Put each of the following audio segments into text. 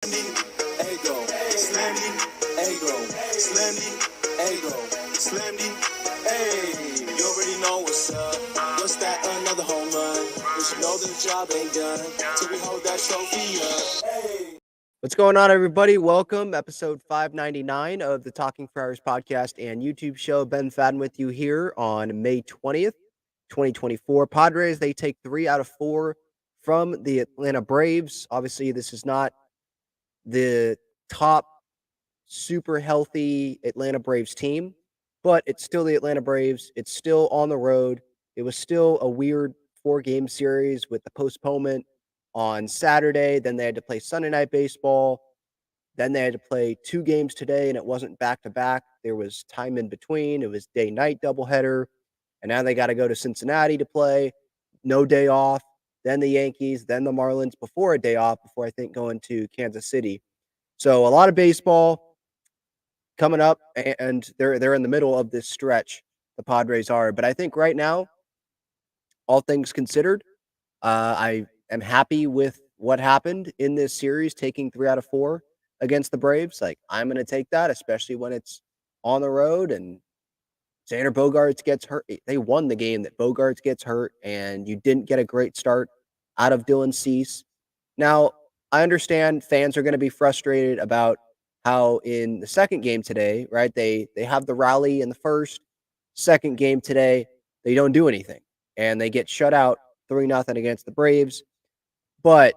Ego, Slammy, Ego, Slammy, Ego, Slammy, hey, you already know what's up. What's that? Another home run. But you know the job ain't done till we hold that trophy up. Hey. What's going on, everybody? Welcome, episode 599 of the Talking for Hours podcast and YouTube show. Ben Fadden with you here on May 20th, 2024. Padres, they take 3 out of 4 from the Atlanta Braves. Obviously, this is not the top super healthy Atlanta Braves team, but it's still the Atlanta Braves. It's still on the road. It was still a weird 4-game series with the postponement on Saturday. Then they had to play Sunday Night Baseball. Then they had to play 2 games today, and it wasn't back-to-back. There was time in between. It was day-night doubleheader. And now they got to go to Cincinnati to play. No day off. Then the Yankees, then the Marlins before a day off, before I think going to Kansas City. So a lot of baseball coming up, and they're in the middle of this stretch, the Padres are. But I think right now, all things considered, I am happy with what happened in this series, taking 3 out of 4 against the Braves. Like, I'm going to take that, especially when it's on the road and Xander Bogaerts gets hurt. They won the game that Bogaerts gets hurt, and you didn't get a great start out of Dylan Cease. Now, I understand fans are going to be frustrated about how in the second game today, right, they have the rally in the first. Second game today, they don't do anything, and they get shut out 3-0 against the Braves. But,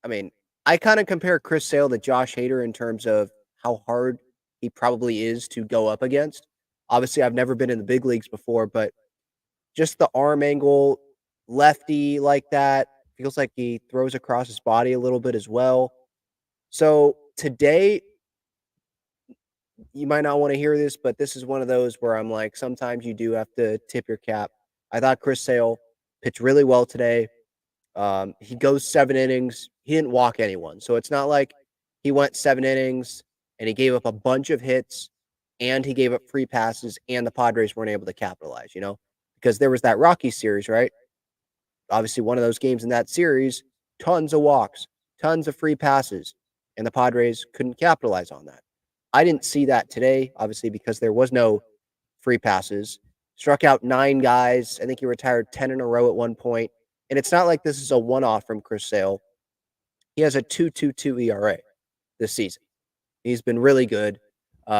I mean, I kind of compare Chris Sale to Josh Hader in terms of how hard he probably is to go up against. Obviously, I've never been in the big leagues before, but just the arm angle, lefty like that, feels like he throws across his body a little bit as well. So today, you might not want to hear this, but this is one of those where I'm like, sometimes you do have to tip your cap. I thought Chris Sale pitched really well today. He goes 7 innings. He didn't walk anyone. So it's not like he went 7 innings and he gave up a bunch of hits and he gave up free passes and the Padres weren't able to capitalize, because there was that Rocky series, right? Obviously, one of those games in that series, tons of walks, tons of free passes, and the Padres couldn't capitalize on that. I didn't see that today, obviously, because there was no free passes. Struck out 9 guys. I think he retired 10 in a row at one point. And it's not like this is a one-off from Chris Sale. He has a 2.22 ERA this season. He's been really good.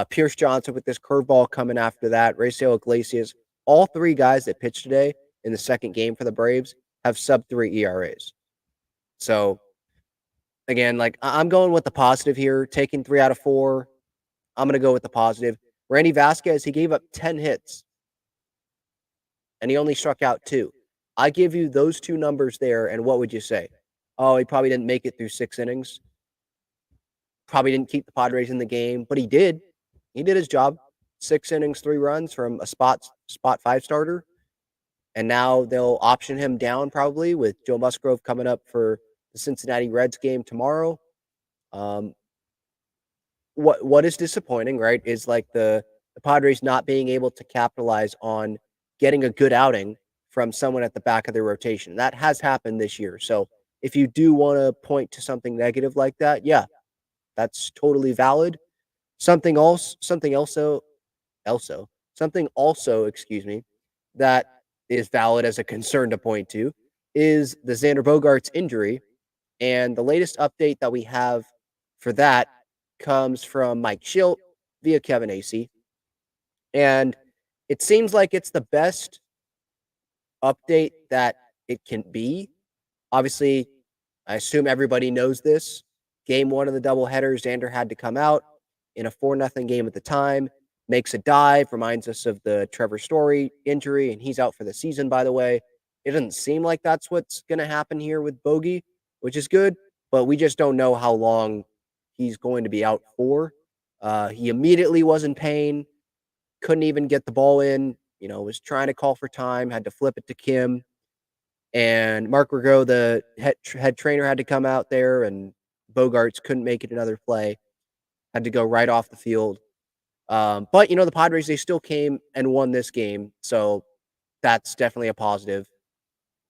Pierce Johnson with this curveball coming after that. Raisel Iglesias. All 3 guys that pitched today in the second game for the Braves have sub-3 ERAs. So, again, like, I'm going with the positive here. Taking 3 out of 4. I'm going to go with the positive. Randy Vasquez, he gave up 10 hits. And he only struck out 2. I give you those 2 numbers there, and what would you say? Oh, he probably didn't make it through 6 innings. Probably didn't keep the Padres in the game, but he did. He did his job. 6 innings, 3 runs from a spot 5 starter. And now they'll option him down probably with Joe Musgrove coming up for the Cincinnati Reds game tomorrow. What is disappointing, right, is like the Padres not being able to capitalize on getting a good outing from someone at the back of their rotation. That has happened this year. So if you do want to point to something negative like that, yeah, that's totally valid. Something also, excuse me, that is valid as a concern to point to is the Xander Bogaerts injury. And the latest update that we have for that comes from Mike Schilt via Kevin Acee. And it seems like it's the best update that it can be. Obviously, I assume everybody knows this. Game 1 of the doubleheader, Xander had to come out in a 4-0 game at the time. Makes a dive, reminds us of the Trevor Story injury, and he's out for the season, by the way. It doesn't seem like that's what's going to happen here with Bogey, which is good, but we just don't know how long he's going to be out for. He immediately was in pain, couldn't even get the ball in, was trying to call for time, had to flip it to Kim. And Mark Rigo, the head trainer, had to come out there, and Bogaerts couldn't make it another play, had to go right off the field. But, the Padres, they still came and won this game, so that's definitely a positive.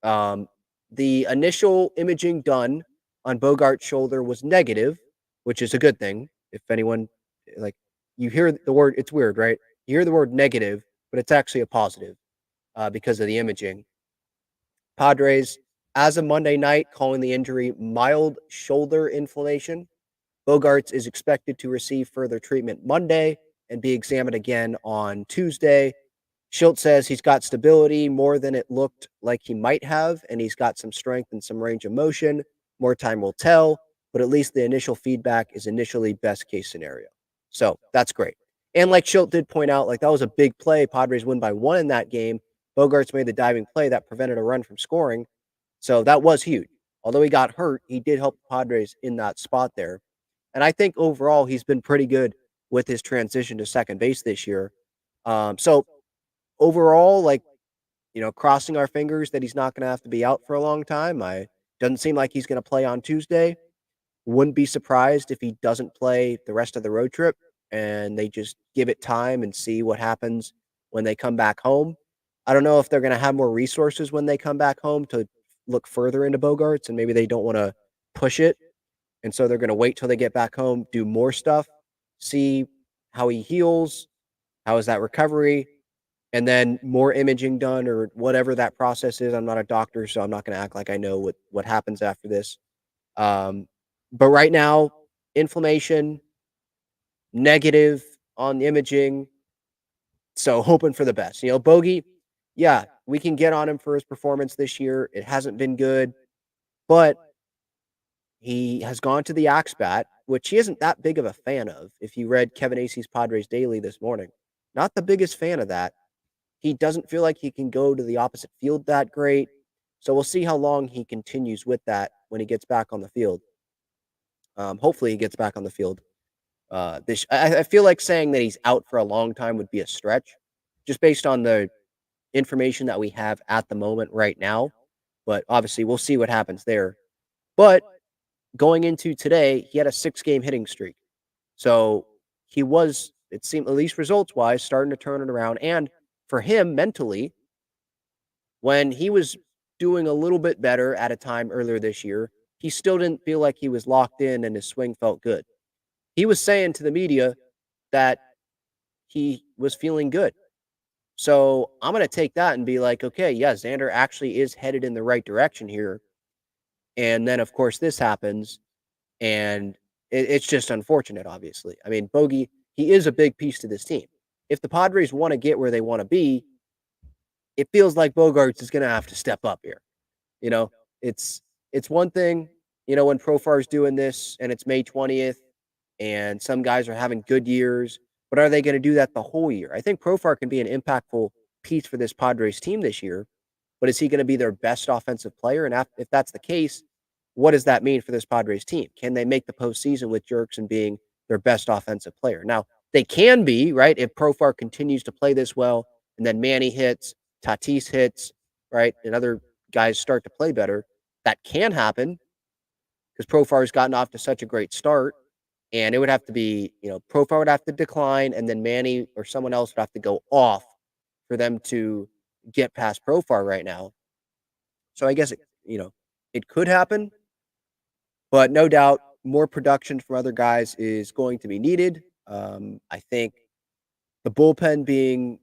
The initial imaging done on Bogaerts' shoulder was negative, which is a good thing. If anyone, like, you hear the word, it's weird, right? You hear the word negative, but it's actually a positive because of the imaging. Padres, as of Monday night, calling the injury mild shoulder inflammation. Bogaerts is expected to receive further treatment Monday and be examined again on Tuesday. Schultz says he's got stability more than it looked like he might have, and he's got some strength and some range of motion. More time will tell, but at least the initial feedback is initially best case scenario. So that's great. And like Schultz did point out, like that was a big play. Padres win by 1 in that game. Bogaerts made the diving play that prevented a run from scoring. So that was huge. Although he got hurt, he did help the Padres in that spot there. And I think overall he's been pretty good with his transition to second base this year. So overall, like, crossing our fingers that he's not going to have to be out for a long time. I doesn't seem like he's going to play on Tuesday. Wouldn't be surprised if he doesn't play the rest of the road trip and they just give it time and see what happens when they come back home. I don't know if they're going to have more resources when they come back home to look further into Bogaerts, and maybe they don't want to push it. And so they're going to wait till they get back home, do more stuff, see how he heals, how is that recovery, and then more imaging done or whatever that process is. I'm not a doctor, so I'm not going to act like I know what happens after this. But right now, inflammation, negative on the imaging. So hoping for the best. Bogey, yeah, we can get on him for his performance this year. It hasn't been good, but he has gone to the Axe Bat, which he isn't that big of a fan of. If you read Kevin Acey's Padres Daily this morning, not the biggest fan of that. He doesn't feel like he can go to the opposite field that great. So we'll see how long he continues with that when he gets back on the field. Hopefully he gets back on the field. I feel like saying that he's out for a long time would be a stretch, just based on the information that we have at the moment right now. But obviously we'll see what happens there. But going into today, he had a 6-game hitting streak. So he was, it seemed, at least results wise, starting to turn it around. And for him mentally, when he was doing a little bit better at a time earlier this year, he still didn't feel like he was locked in and his swing felt good. He was saying to the media that he was feeling good. So I'm going to take that and be like, okay, yeah, Xander actually is headed in the right direction here. And then, of course, this happens. And it's just unfortunate, obviously. I mean, Bogey, he is a big piece to this team. If the Padres want to get where they want to be, it feels like Bogaerts is going to have to step up here. It's one thing, when Profar's doing this and it's May 20th and some guys are having good years, but are they going to do that the whole year? I think Profar can be an impactful piece for this Padres team this year, but is he going to be their best offensive player? And if that's the case, what does that mean for this Padres team? Can they make the postseason with Jerkson being their best offensive player? Now, they can be, right, if Profar continues to play this well, and then Manny hits, Tatis hits, right, and other guys start to play better. That can happen because Profar's gotten off to such a great start. And it would have to be, Profar would have to decline, and then Manny or someone else would have to go off for them to get past Profar right now. So I guess, it could happen. But no doubt, more production from other guys is going to be needed. I think the bullpen being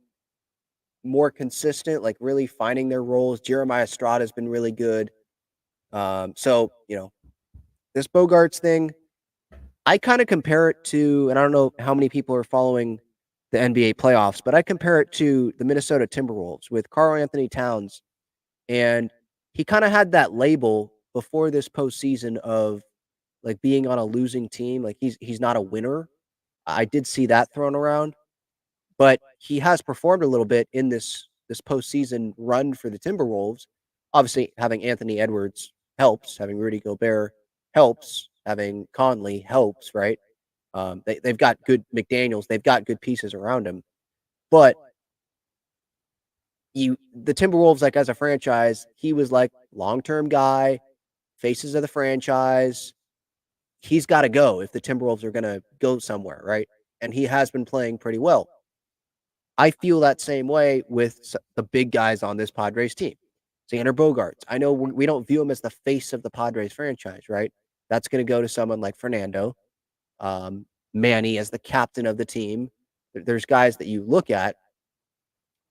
more consistent, like really finding their roles. Jeremiah Estrada has been really good. So, this Bogaerts thing, I kind of compare it to, and I don't know how many people are following the NBA playoffs, but I compare it to the Minnesota Timberwolves with Karl-Anthony Towns. And he kind of had that label before this postseason of like being on a losing team. Like he's not a winner. I did see that thrown around, but he has performed a little bit in this postseason run for the Timberwolves. Obviously, having Anthony Edwards helps. Having Rudy Gobert helps. Having Conley helps, right? They've got good McDaniels. They've got good pieces around him. But the Timberwolves, like as a franchise, he was like long-term guy, faces of the franchise. He's got to go if the Timberwolves are going to go somewhere, right? And he has been playing pretty well. I feel that same way with the big guys on this Padres team. Xander Bogaerts. I know we don't view him as the face of the Padres franchise, right? That's going to go to someone like Fernando, Manny as the captain of the team. There's guys that you look at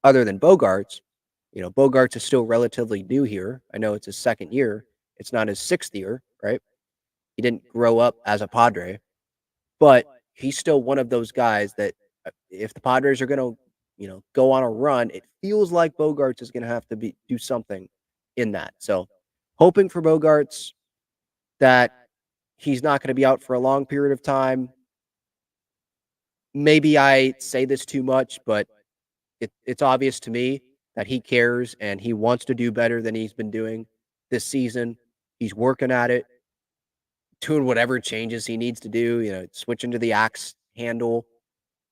other than Bogaerts. Bogaerts is still relatively new here. I know it's his second year. It's not his sixth year, right? He didn't grow up as a Padre, but he's still one of those guys that if the Padres are going to, go on a run, it feels like Bogaerts is going to have to do something in that. So, hoping for Bogaerts that he's not going to be out for a long period of time. Maybe I say this too much, but it's obvious to me that he cares and he wants to do better than he's been doing this season. He's working at it, doing whatever changes he needs to do, switching to the axe handle.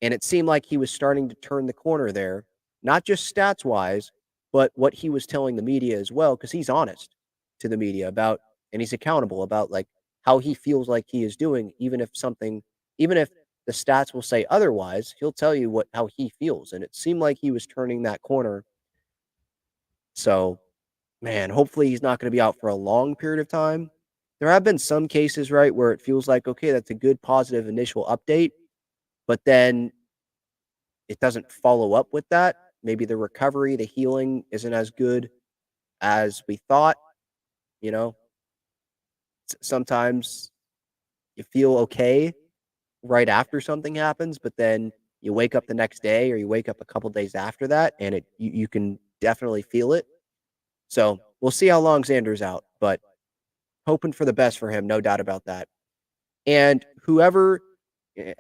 And it seemed like he was starting to turn the corner there, not just stats wise, but what he was telling the media as well, because he's honest to the media about, and he's accountable about like how he feels like he is doing, even if the stats will say otherwise, he'll tell you how he feels. And it seemed like he was turning that corner. So, man, hopefully he's not going to be out for a long period of time. There have been some cases, right, where it feels like, okay, that's a good positive initial update, but then it doesn't follow up with that. Maybe the recovery, the healing isn't as good as we thought. You know, sometimes you feel okay right after something happens, but then you wake up the next day or you wake up a couple days after that and you can definitely feel it. So we'll see how long Xander's out, but hoping for the best for him, no doubt about that. And whoever,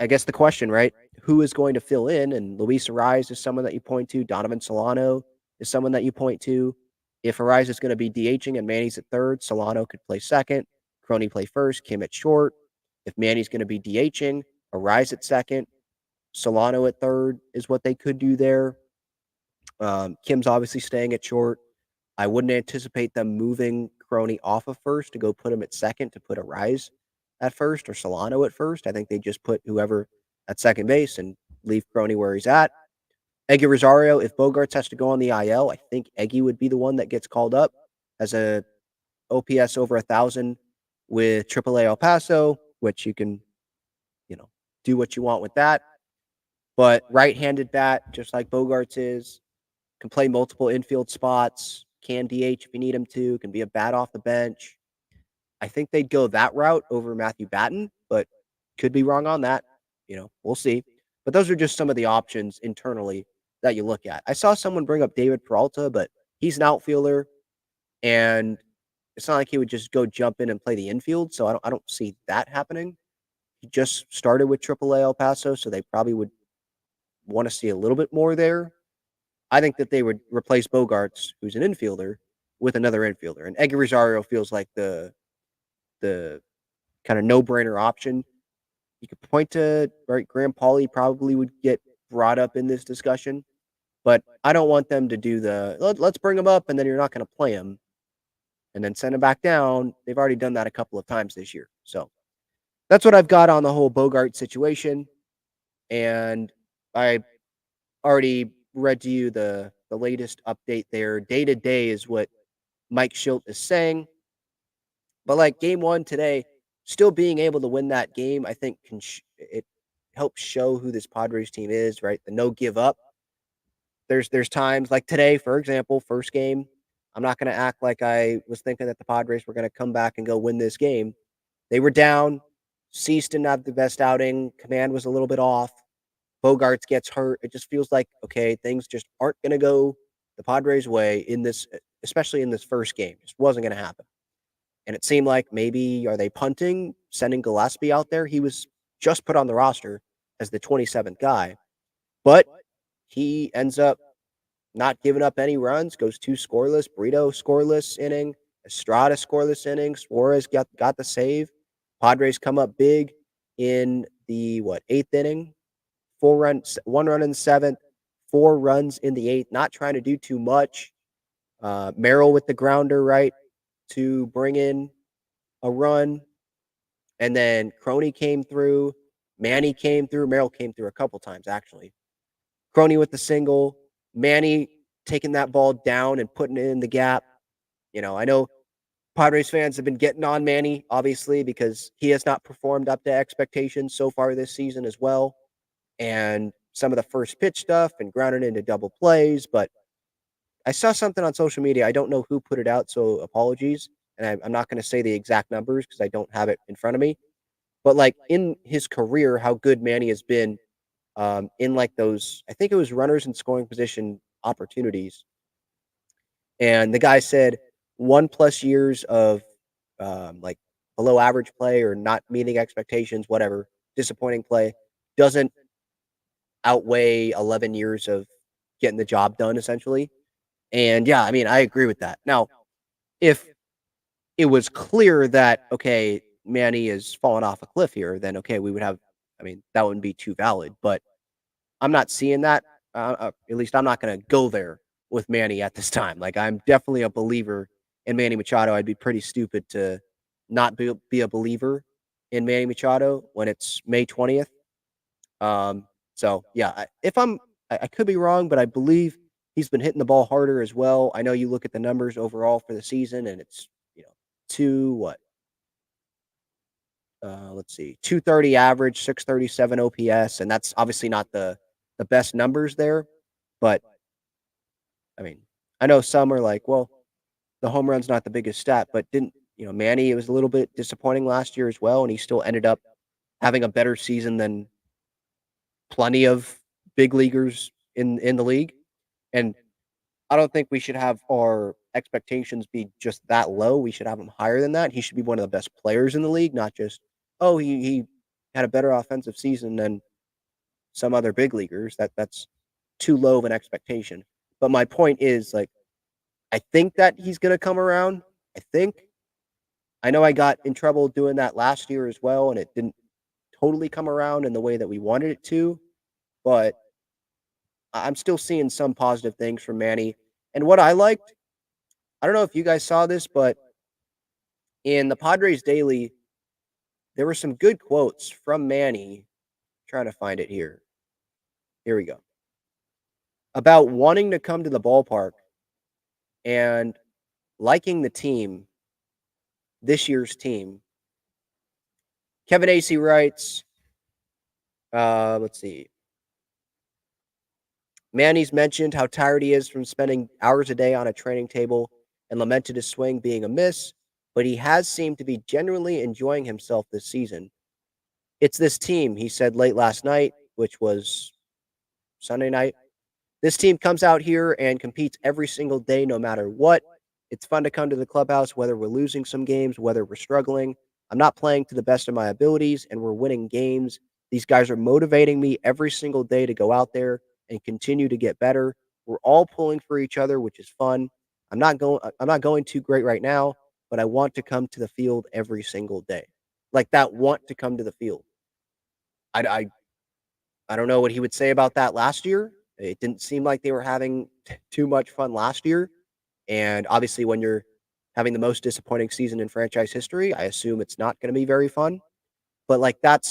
I guess the question, right? Who is going to fill in? And Luis Ariz is someone that you point to. Donovan Solano is someone that you point to. If Ariz is going to be DHing and Manny's at third, Solano could play second. Crony play first, Kim at short. If Manny's going to be DHing, Ariz at second, Solano at third is what they could do there. Kim's obviously staying at short. I wouldn't anticipate them moving Crony off of first to go put him at second to put Ariz at first or Solano at first. I think they just put whoever at second base and leave Crony where he's at. Eggy Rosario, if Bogaerts has to go on the IL, I think Eggy would be the one that gets called up as a OPS over 1,000 with AAA El Paso, which you can, do what you want with that. But right-handed bat, just like Bogaerts is, can play multiple infield spots, can DH if you need him to, can be a bat off the bench. I think they'd go that route over Matthew Batten, but could be wrong on that. We'll see. But those are just some of the options internally that you look at. I saw someone bring up David Peralta, but he's an outfielder, and it's not like he would just go jump in and play the infield, so I don't see that happening. He just started with AAA El Paso, so they probably would want to see a little bit more there. I think that they would replace Bogaerts, who's an infielder, with another infielder. And Eggy Rosario feels like the kind of no-brainer option. You could point to, right, Graham Pauley probably would get brought up in this discussion, but I don't want them to do let's bring him up and then you're not going to play him and then send him back down. They've already done that a couple of times this year. So that's what I've got on the whole Bogaerts situation. And I already read to you the latest update there. Day to day is what Mike Schilt is saying. But like game one today, still being able to win that game, I think it helps show who this Padres team is, right? The no give up. There's times like today, for example, first game. I'm not going to act like I was thinking that the Padres were going to come back and go win this game. They were down. Cease didn't have the best outing. Command was a little bit off. Bogaerts gets hurt. It just feels like, okay, things just aren't going to go the Padres' way in this, especially in this first game. Just wasn't going to happen. And it seemed like maybe are they punting, sending Gillespie out there? He was just put on the roster as the 27th guy. But he ends up not giving up any runs, goes 2 scoreless, Brito scoreless inning, Estrada scoreless inning, Suarez got the save. Padres come up big in the 8th inning. 1 run in the 7th, 4 runs in the 8th, not trying to do too much. Merrill with the grounder, right, to bring in a run. And then Crony came through. Manny came through. Merrill came through a couple times, actually. Crony with the single. Manny taking that ball down and putting it in the gap. I know Padres fans have been getting on Manny, obviously, because he has not performed up to expectations so far this season as well. And some of the first pitch stuff and grounded into double plays. But I saw something on social media. I don't know who put it out, so apologies. And I'm not going to say the exact numbers because I don't have it in front of me. But like in his career, how good Manny has been in like those, I think it was runners in scoring position opportunities. And the guy said 1+ years of like below average play or not meeting expectations, whatever, disappointing play doesn't outweigh 11 years of getting the job done, essentially. And yeah, I mean, I agree with that. Now, if it was clear that, okay, Manny is falling off a cliff here, then okay, we would have, I mean, that wouldn't be too valid. But I'm not seeing that. At least I'm not going to go there with Manny at this time. Like, I'm definitely a believer in Manny Machado. I'd be pretty stupid to not be a believer in Manny Machado when it's May 20th. Um, so yeah, I could be wrong, but I believe he's been hitting the ball harder as well. I know you look at the numbers overall for the season, and it's two what let's see, 230 average, 637 OPS, and that's obviously not the best numbers there. But I mean, I know some are like, well, the home run's not the biggest stat, but didn't Manny? It was a little bit disappointing last year as well, and he still ended up having a better season than plenty of big leaguers in the league. And I don't think we should have our expectations be just that low. We should have them higher than that. He should be one of the best players in the league, not just, oh, he had a better offensive season than some other big leaguers. That's too low of an expectation. But my point is, like, I think that he's going to come around. I think. I know I got in trouble doing that last year as well, and it didn't totally come around in the way that we wanted it to. But I'm still seeing some positive things from Manny. And what I liked, I don't know if you guys saw this, but in the Padres Daily, there were some good quotes from Manny. Trying to find it here. Here we go. About wanting to come to the ballpark and liking the team, this year's team. Kevin Acey writes, let's see. Manny's mentioned how tired he is from spending hours a day on a training table and lamented his swing being a miss, but he has seemed to be genuinely enjoying himself this season. It's this team, he said late last night, which was Sunday night. This team comes out here and competes every single day, no matter what. It's fun to come to the clubhouse, whether we're losing some games, whether we're struggling. I'm not playing to the best of my abilities, and we're winning games. These guys are motivating me every single day to go out there and continue to get better. We're all pulling for each other, which is fun. I'm not going too great right now, but I want to come to the field every single day. Like that want to come to the field. I I don't know what he would say about that last year. It didn't seem like they were having too much fun last year. And obviously, when you're having the most disappointing season in franchise history, I assume it's not going to be very fun. But like that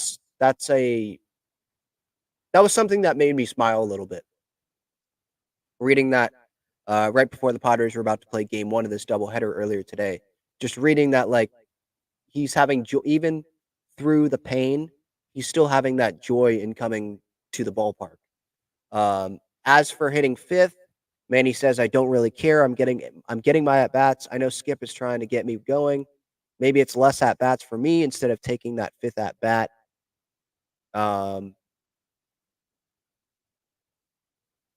was something that made me smile a little bit. Reading that right before the Padres were about to play Game 1 of this doubleheader earlier today, just reading that like he's having even through the pain, he's still having that joy in coming to the ballpark. As for hitting fifth, Manny says, I don't really care. I'm getting my at bats. I know Skip is trying to get me going. Maybe it's less at bats for me instead of taking that fifth at bat.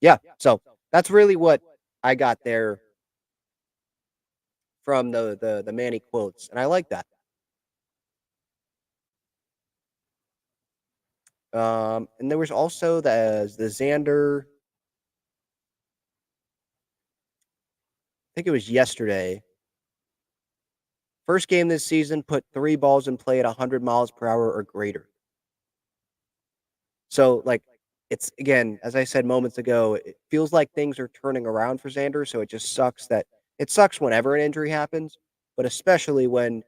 Yeah, so that's really what I got there from the Manny quotes, and I like that. And there was also the Xander. I think it was yesterday. First game this season, put 3 balls in play at 100 miles per hour or greater. So, like, it's, again, as I said moments ago, it feels like things are turning around for Xander, so it just sucks that it sucks whenever an injury happens, but especially when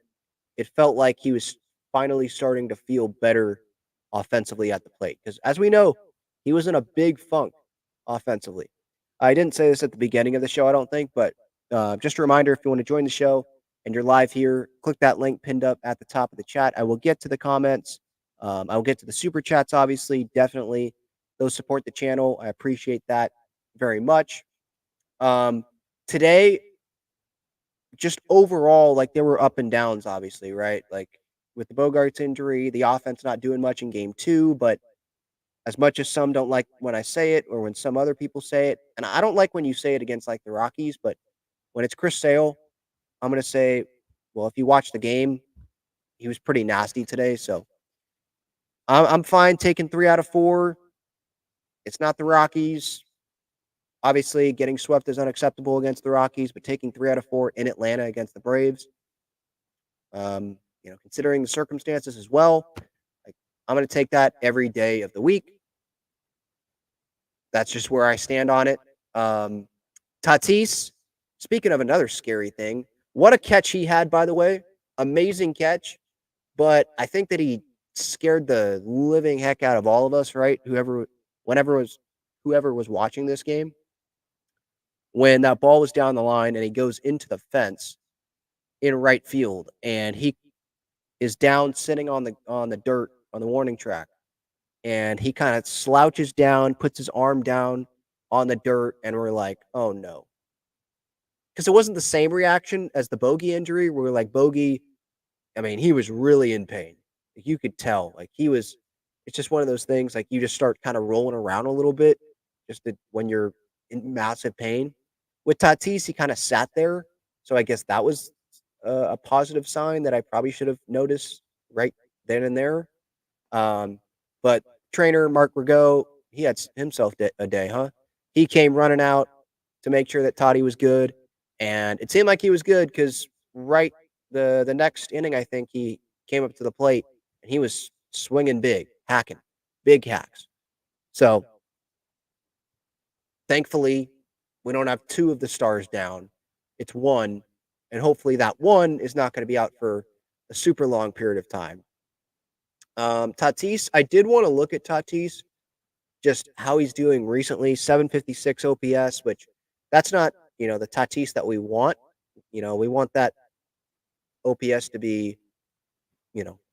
it felt like he was finally starting to feel better offensively at the plate. Because as we know, he was in a big funk offensively. I didn't say this at the beginning of the show, I don't think, but just a reminder, if you want to join the show, and you're live here, click that link pinned up at the top of the chat. I will get to the comments. I will get to the super chats, obviously. Definitely. Those support the channel. I appreciate that very much. Today, just overall, like there were up and downs, obviously, right? Like with the Bogaerts injury, the offense not doing much in game 2, but as much as some don't like when I say it or when some other people say it, and I don't like when you say it against like the Rockies, but when it's Chris Sale, I'm going to say, well, if you watch the game, he was pretty nasty today. So I'm fine taking 3 out of 4. It's not the Rockies. Obviously, getting swept is unacceptable against the Rockies, but taking 3 out of 4 in Atlanta against the Braves, considering the circumstances as well, like I'm going to take that every day of the week. That's just where I stand on it. Tatis, speaking of another scary thing, what a catch he had, by the way. Amazing catch. But I think that he scared the living heck out of all of us, right? Whoever was watching this game. When that ball was down the line and he goes into the fence in right field and he is down sitting on the dirt on the warning track, and he kind of slouches down, puts his arm down on the dirt, and we're like, oh no. Because it wasn't the same reaction as the Bogey injury, where we're like, Bogey, I mean, he was really in pain. Like, you could tell. Like it's just one of those things, like you just start kind of rolling around a little bit when you're in massive pain. With Tatis, he kind of sat there. So I guess that was a positive sign that I probably should have noticed right then and there. But trainer Mark Rigaud, he had himself a day, huh? He came running out to make sure that Toddy was good, and it seemed like he was good because right the next inning, I think he came up to the plate and he was swinging big, hacking, big hacks. So thankfully, we don't have 2 of the stars down. It's 1, and hopefully that 1 is not going to be out for a super long period of time. Tatis, I did want to look at Tatis, just how he's doing recently. 756 OPS, which that's not, the Tatis that we want. We want that OPS to be,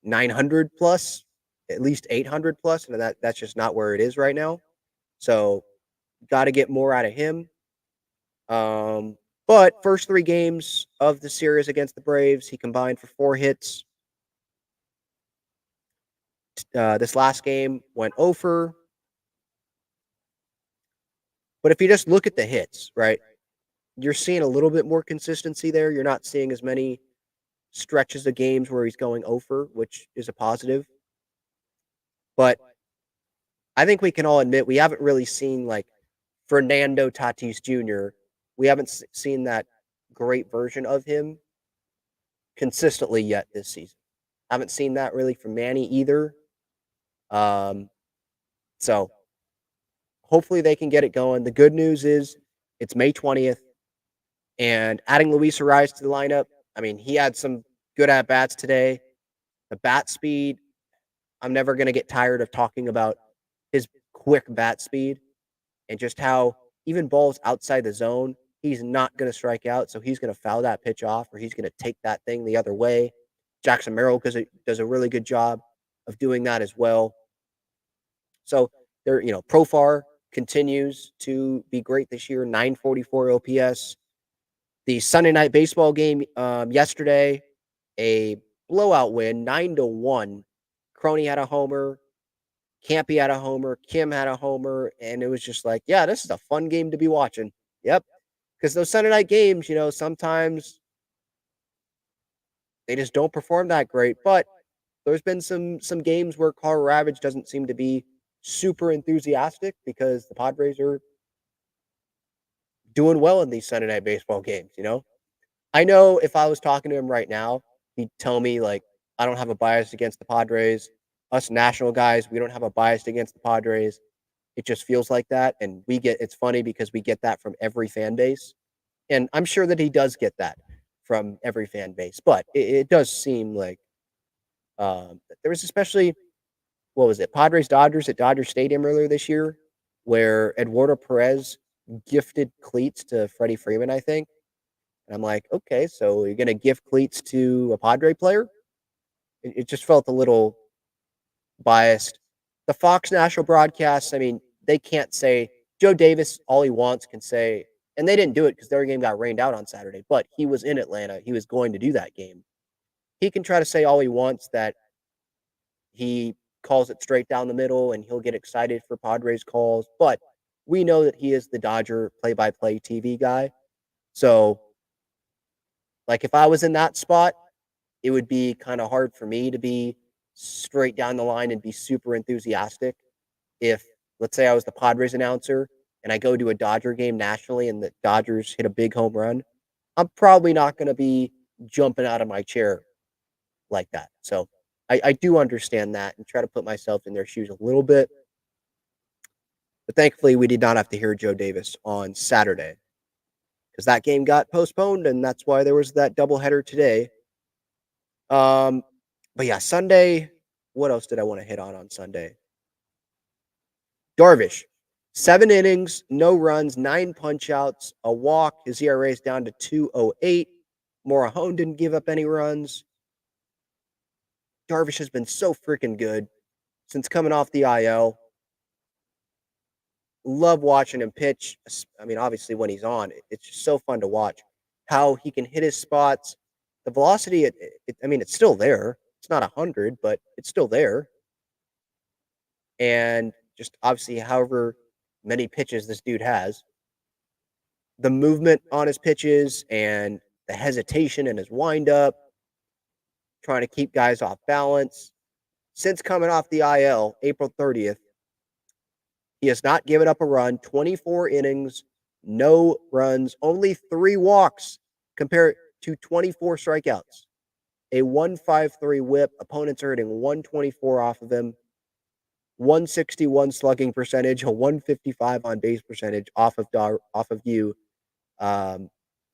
900 plus, at least 800 plus, and that's just not where it is right now. So, got to get more out of him. But first 3 games of the series against the Braves, he combined for 4 hits. This last game went over. But if you just look at the hits, right, you're seeing a little bit more consistency there. You're not seeing as many stretches of games where he's going over, which is a positive. But I think we can all admit we haven't really seen like Fernando Tatis Jr. We haven't seen that great version of him consistently yet this season. Haven't seen that really from Manny either. So hopefully they can get it going. The good news is it's May 20th, and adding Luis Ariz to the lineup, I mean, he had some good at-bats today. The bat speed, I'm never going to get tired of talking about his quick bat speed and just how even balls outside the zone, he's not going to strike out, so he's going to foul that pitch off or he's going to take that thing the other way. Jackson Merrill does a really good job of doing that as well. So there, Profar continues to be great this year, 944 OPS. The Sunday night baseball game yesterday, a blowout win, 9-1. Crony had a homer, Campy had a homer, Kim had a homer, and it was just like, yeah, this is a fun game to be watching. Yep, because those Sunday night games, sometimes they just don't perform that great. But there's been some games where Carl Ravage doesn't seem to be super enthusiastic because the Padres are doing well in these Sunday night baseball games. I know if I was talking to him right now, he'd tell me, like, I don't have a bias against the Padres. Us national guys, we don't have a bias against the Padres. It just feels like that. And it's funny because we get that from every fan base. And I'm sure that he does get that from every fan base. But it does seem like there was especially, what was it, Padres-Dodgers at Dodger Stadium earlier this year, where Eduardo Perez gifted cleats to Freddie Freeman, I think. And I'm like, okay, so you're going to gift cleats to a Padre player? It just felt a little biased. The Fox national broadcasts, I mean, they can't say Joe Davis all he wants can say, and they didn't do it because their game got rained out on Saturday, but he was in Atlanta. He was going to do that game. He can try to say all he wants that he calls it straight down the middle and he'll get excited for Padres calls, but we know that he is the Dodger play-by-play TV guy. So, like, if I was in that spot, it would be kind of hard for me to be straight down the line and be super enthusiastic. If, let's say, I was the Padres announcer and I go to a Dodger game nationally and the Dodgers hit a big home run, I'm probably not going to be jumping out of my chair like that. So I do understand that and try to put myself in their shoes a little bit. But thankfully, we did not have to hear Joe Davis on Saturday because that game got postponed, and that's why there was that doubleheader today. But yeah, Sunday, what else did I want to hit on Sunday? Darvish, 7 innings, no runs, 9 punch-outs, a walk. His ERA is down to 2.08. Morahone didn't give up any runs. Darvish has been so freaking good since coming off the IL. Love watching him pitch. I mean, obviously when he's on, it's just so fun to watch how he can hit his spots. The velocity, I mean, it's still there. It's not 100, but it's still there. And just obviously, however many pitches this dude has, the movement on his pitches and the hesitation in his windup, trying to keep guys off balance. Since coming off the IL, April 30th, he has not given up a run, 24 innings, no runs, only 3 walks compared to 24 strikeouts. A 1.53 whip. Opponents are hitting 124 off of him. 161 slugging percentage, a 155 on base percentage off of you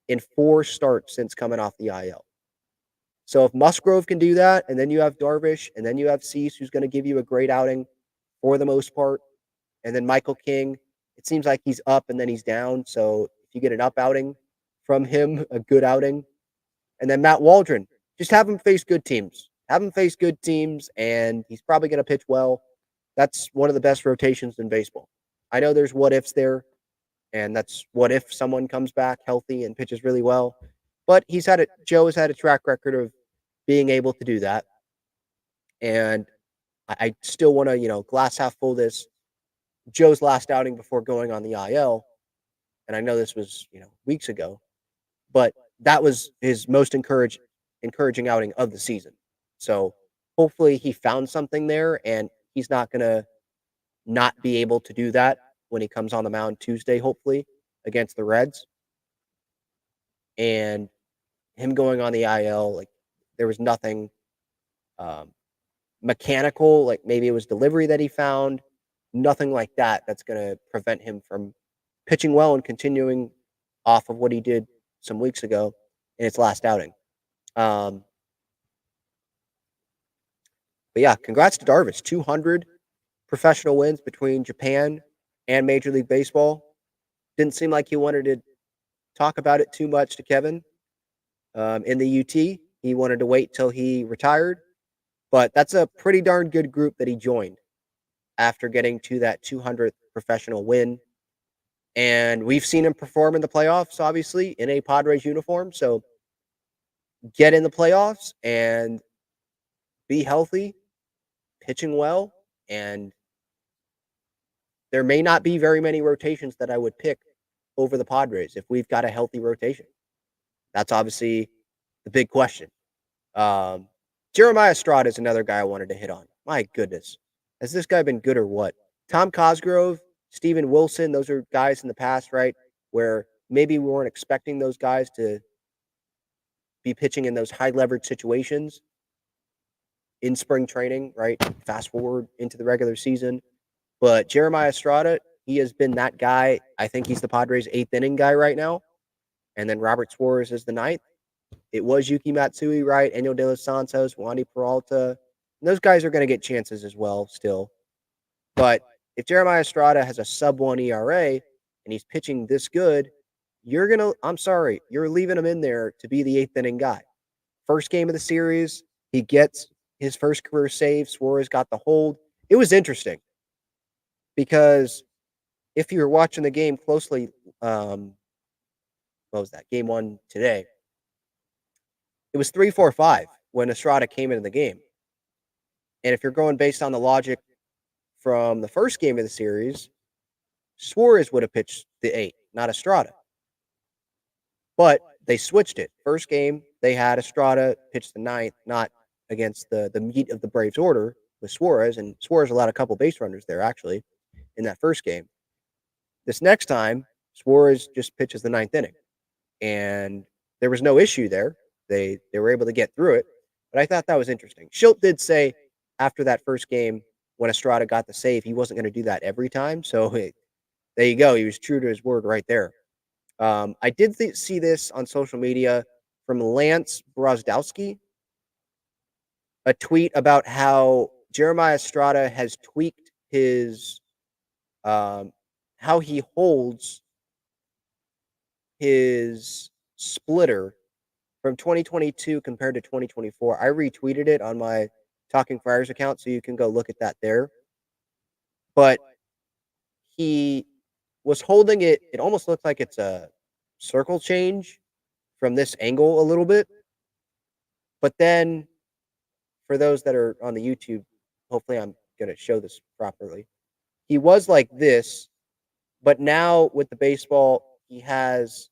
in 4 starts since coming off the IL. So if Musgrove can do that, and then you have Darvish, and then you have Cease, who's going to give you a great outing for the most part, and then Michael King, it seems like he's up and then he's down. So if you get an up outing from him, a good outing, and then Matt Waldron, just have him face good teams. Have him face good teams, and he's probably going to pitch well. That's one of the best rotations in baseball. I know there's what ifs there, and that's what if someone comes back healthy and pitches really well. But Joe has had a track record of being able to do that. And I still want to, glass half full this. Joe's last outing before going on the IL, and I know this was, weeks ago, but that was his most encouraging outing of the season. So hopefully he found something there, and he's not going to not be able to do that when he comes on the mound Tuesday, hopefully, against the Reds. And him going on the IL, like, there was nothing mechanical, like maybe it was delivery that he found, nothing like that that's going to prevent him from pitching well and continuing off of what he did some weeks ago in his last outing. But yeah, congrats to Darvish. 200 professional wins between Japan and Major League Baseball. Didn't seem like he wanted to talk about it too much to Kevin in the UT. He wanted to wait till he retired. But that's a pretty darn good group that he joined after getting to that 200th professional win. And we've seen him perform in the playoffs, obviously, in a Padres uniform. So get in the playoffs and be healthy, pitching well, and there may not be very many rotations that I would pick over the Padres if we've got a healthy rotation. That's obviously the big question. Jeremiah Estrada is another guy I wanted to hit on. My goodness. Has this guy been good or what? Tom Cosgrove, Steven Wilson, those are guys in the past, right, where maybe we weren't expecting those guys to be pitching in those high-leverage situations in spring training, right? Fast forward into the regular season. But Jeremiah Estrada, he has been that guy. I think he's the Padres' 8th inning guy right now. And then Robert Suarez is the 9th. It was Yuki Matsui, right? Enyo De Los Santos, Wandy Peralta. And those guys are going to get chances as well still. But if Jeremiah Estrada has a sub-1 ERA and he's pitching this good, I'm sorry, you're leaving him in there to be the 8th inning guy. First game of the series, he gets his first career save. Suarez got the hold. It was interesting because if you were watching the game closely, what was that? Game 1 today. It was 3-4-5 when Estrada came into the game. And if you're going based on the logic from the first game of the series, Suarez would have pitched the 8, not Estrada. But they switched it. First game, they had Estrada pitch the 9th, not against the meat of the Braves order with Suarez. And Suarez allowed a couple base runners there, actually, in that first game. This next time, Suarez just pitches the 9th inning. And there was no issue there. They were able to get through it. But I thought that was interesting. Schilt did say after that first game, when Estrada got the save, he wasn't going to do that every time. So there you go. He was true to his word right there. I did see this on social media from Lance Brozdowski, a tweet about how Jeremiah Estrada has tweaked his how he holds his splitter from 2022 compared to 2024. I retweeted it on my Talking Friars account, so you can go look at that there. But he was holding it. It almost looked like it's a circle change from this angle a little bit. But then for those that are on the YouTube, hopefully I'm going to show this properly. He was like this, but now with the baseball, he has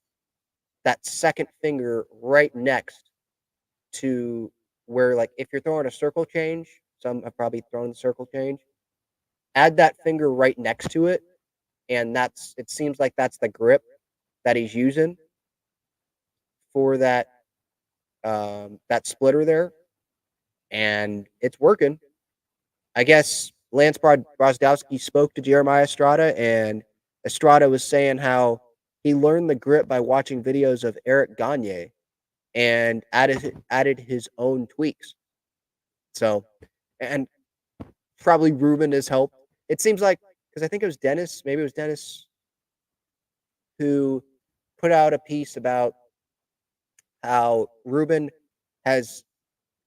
that second finger right next to where, like, if you're throwing a circle change, some have probably thrown the circle change, add that finger right next to it, and it seems like that's the grip that he's using for that splitter there, and it's working. I guess Lance Brozdowski spoke to Jeremiah Estrada, and Estrada was saying how he learned the grip by watching videos of Eric Gagne and added his own tweaks. So, and probably Ruben has helped. It seems like, because I think it was Dennis, maybe it was Dennis, who put out a piece about how Ruben has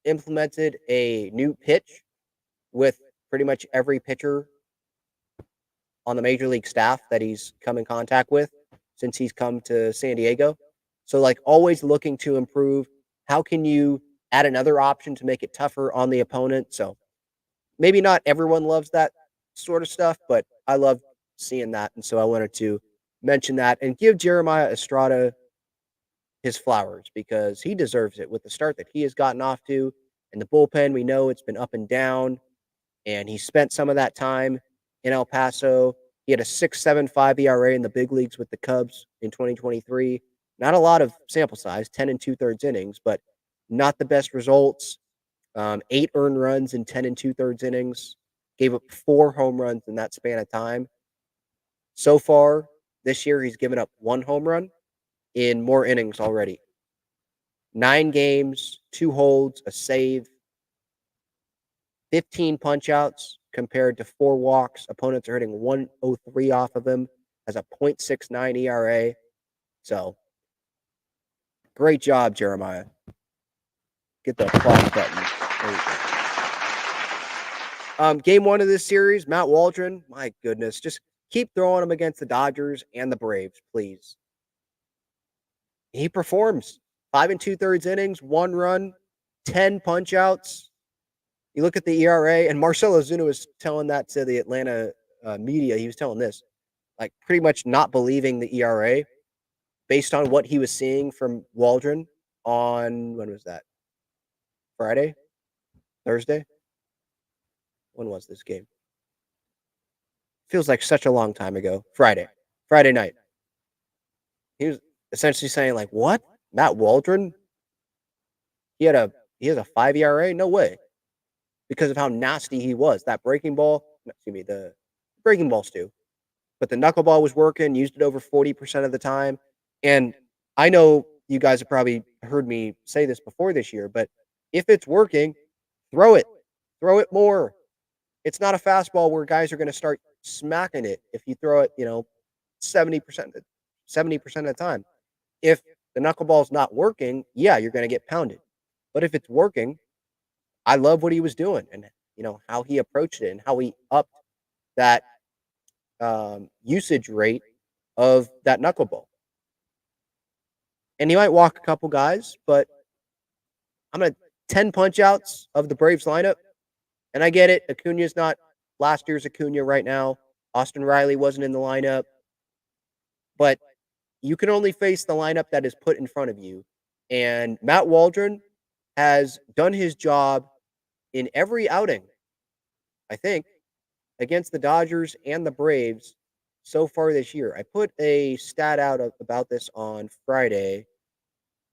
implemented a new pitch with pretty much every pitcher on the major league staff that he's come in contact with since he's come to San Diego. So, like, always looking to improve. How can you add another option to make it tougher on the opponent? So maybe not everyone loves that sort of stuff, but I love seeing that. And so I wanted to mention that and give Jeremiah Estrada his flowers because he deserves it with the start that he has gotten off to. And the bullpen, we know it's been up and down, and he spent some of that time in El Paso. He had a 6.75 ERA in the big leagues with the Cubs in 2023. Not a lot of sample size, 10 2/3 innings, but not the best results. 8 earned runs in 10 2/3 innings. Gave up 4 home runs in that span of time. So far this year, he's given up 1 home run in more innings already. 9 games, 2 holds, a save, 15 punch-outs compared to 4 walks. Opponents are hitting 103 off of him, has a .69 ERA. So, great job, Jeremiah. Get the applause button. Game 1 of this series, Matt Waldron, my goodness, just keep throwing him against the Dodgers and the Braves, please. He performs. 5 2/3 innings, 1 run, 10 punch-outs. You look at the ERA, and Marcell Ozuna was telling that to the Atlanta media. He was telling this, like, pretty much not believing the ERA based on what he was seeing from Waldron on, when was that? Friday? Thursday? When was this game? Feels like such a long time ago. Friday night. He was essentially saying, like, what? Matt Waldron? He has a 5 ERA? No way. Because of how nasty he was. That breaking ball, the breaking balls too. But the knuckleball was working, used it over 40% of the time. And I know you guys have probably heard me say this before this year, but if it's working, throw it. Throw it more. It's not a fastball where guys are going to start smacking it if you throw it, 70% of the time. If the knuckleball's not working, yeah, you're going to get pounded. But if it's working, I love what he was doing and how he approached it and how he upped that usage rate of that knuckleball. And he might walk a couple guys, but I'm going to 10 punch outs of the Braves lineup. And I get it. Acuna's not last year's Acuna right now. Austin Riley wasn't in the lineup. But you can only face the lineup that is put in front of you. And Matt Waldron has done his job in every outing, I think, against the Dodgers and the Braves so far this year. I put a stat out about this on Friday.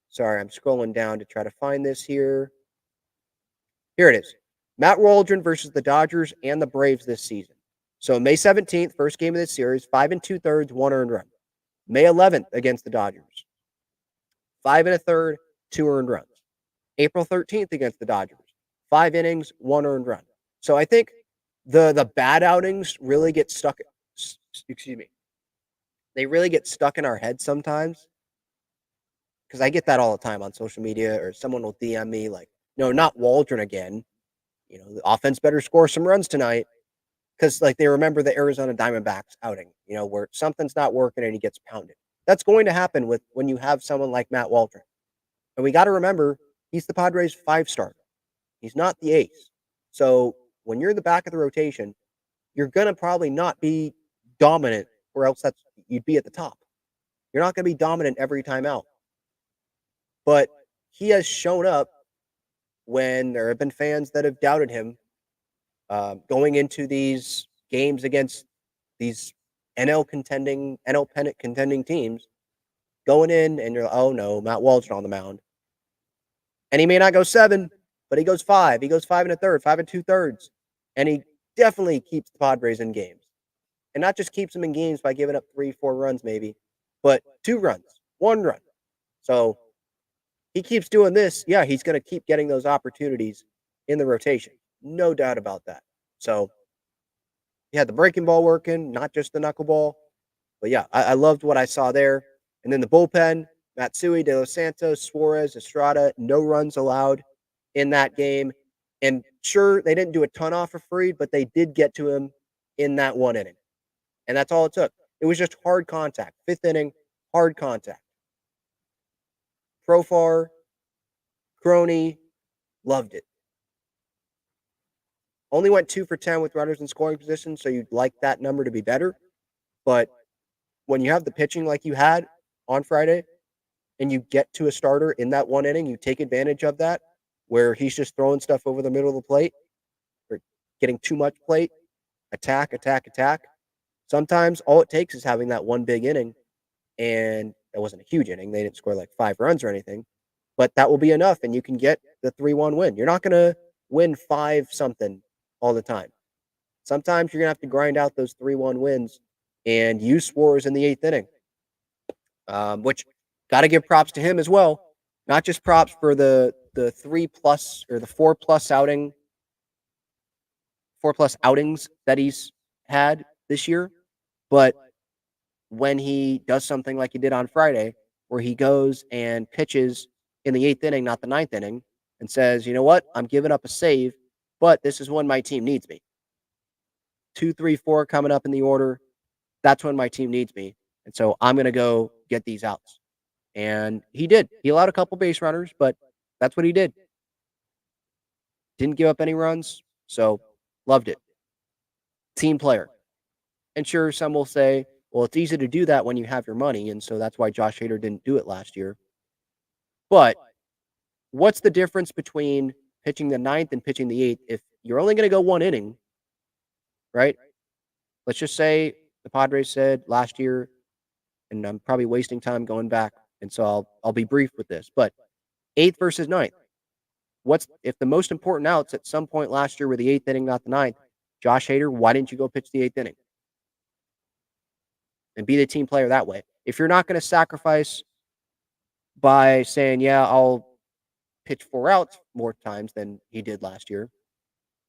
Sorry, I'm scrolling down to try to find this here. Here it is. Matt Waldron versus the Dodgers and the Braves this season. So May 17th, first game of this series, 5 2/3, 1 earned run. May 11th against the Dodgers, 5 1/3, 2 earned runs. April 13th against the Dodgers, 5 innings, 1 earned run. So I think the bad outings really get stuck. Excuse me. They really get stuck in our heads sometimes, because I get that all the time on social media, or someone will DM me like, "No, not Waldron again. The offense better score some runs tonight," because like they remember the Arizona Diamondbacks outing, where something's not working and he gets pounded. That's going to happen when you have someone like Matt Waldron. And we got to remember, he's the Padres 5-star. He's not the ace. So when you're in the back of the rotation, you're going to probably not be dominant, or else you'd be at the top. You're not going to be dominant every time out. But he has shown up when there have been fans that have doubted him going into these games against these NL pennant contending teams, going in and you're like, oh no, Matt Waldron on the mound. And he may not go 7, but he goes 5. He goes 5 1/3, 5 2/3. And he definitely keeps the Padres in games. And not just keeps them in games by giving up 3, 4 runs maybe, but 2 runs, 1 run. So he keeps doing this. Yeah, he's going to keep getting those opportunities in the rotation. No doubt about that. So he had the breaking ball working, not just the knuckleball. But yeah, I loved what I saw there. And then the bullpen, Matsui, De Los Santos, Suarez, Estrada, no runs allowed in that game. And sure, they didn't do a ton off of Fried, but they did get to him in that 1 inning. And that's all it took. It was just hard contact. 5th inning, hard contact. Profar, Crony, loved it. Only went 2 for 10 with runners in scoring position, so you'd like that number to be better. But when you have the pitching like you had on Friday, and you get to a starter in that 1 inning, you take advantage of that, where he's just throwing stuff over the middle of the plate, or getting too much plate, attack. Sometimes all it takes is having that one big inning, and that wasn't a huge inning. They didn't score like 5 runs or anything, but that will be enough, and you can get the 3-1 win. You're not going to win 5-something all the time. Sometimes you're going to have to grind out those 3-1 wins and use Suarez in the 8th inning, which got to give props to him as well. Not just props for the 3+ or the 4+ outings that he's had this year, but when he does something like he did on Friday, where he goes and pitches in the 8th inning, not the 9th inning, and says, you know what, I'm giving up a save, but this is when my team needs me. 2, 3, 4 coming up in the order. That's when my team needs me. And so I'm going to go get these outs. And he did. He allowed a couple base runners, but that's what he did. Didn't give up any runs, so loved it. Team player. And sure, some will say, well, it's easy to do that when you have your money, and so that's why Josh Hader didn't do it last year. But what's the difference between pitching the 9th and pitching the 8th if you're only going to go 1 inning, right? Let's just say the Padres said last year, and I'm probably wasting time going back, and so I'll be brief with this, but 8th versus 9th. What's if the most important outs at some point last year were the 8th inning, not the 9th? Josh Hader, why didn't you go pitch the 8th inning and be the team player that way? If you're not going to sacrifice by saying, yeah, I'll pitch 4 outs more times than he did last year,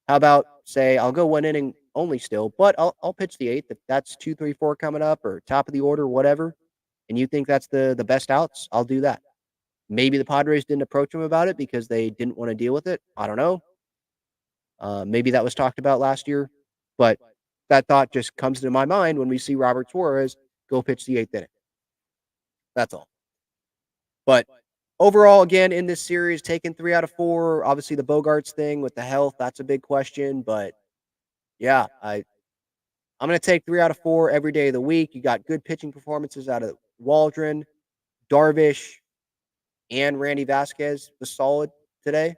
how about say I'll go 1 inning only still, but I'll pitch the 8th if that's 2, 3, 4 coming up or top of the order, whatever. and you think that's the best outs, I'll do that. Maybe the Padres didn't approach him about it because they didn't want to deal with it. I don't know. Maybe that was talked about last year, but that thought just comes to my mind when we see Robert Suarez go pitch the 8th inning. That's all. But overall, again, in this series, taking 3 out of 4. Obviously, the Bogaerts thing with the health, that's a big question. But yeah, I'm going to take 3 out of 4 every day of the week. You got good pitching performances out of Waldron, Darvish, and Randy Vasquez was solid today.